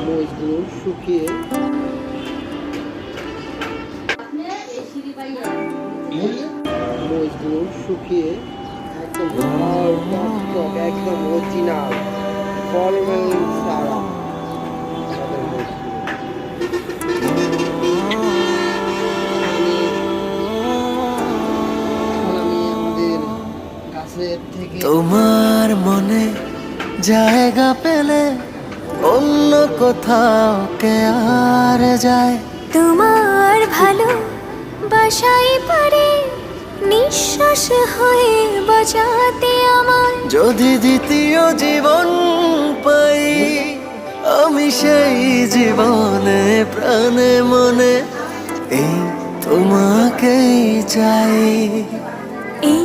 মরিচগুলো শুকিয়ে একদম লাল টকটক, একদম অরিজিনাল ফরমালিন ছাড়া আমাদের মরিচগুলো। এখন আমি আমাদের গাছের থেকে তোমার মনে জায়গা পেলে অন্য কোথাও কে আর যায়। তোমার ভালো বাসাই পারে নিঃশ্বাস হয়ে বাঁচাতে আমার। যদি দ্বিতীয় জীবন পাই আমি সেই জীবনে প্রাণে মনে এই তোমাকেই চাই। এই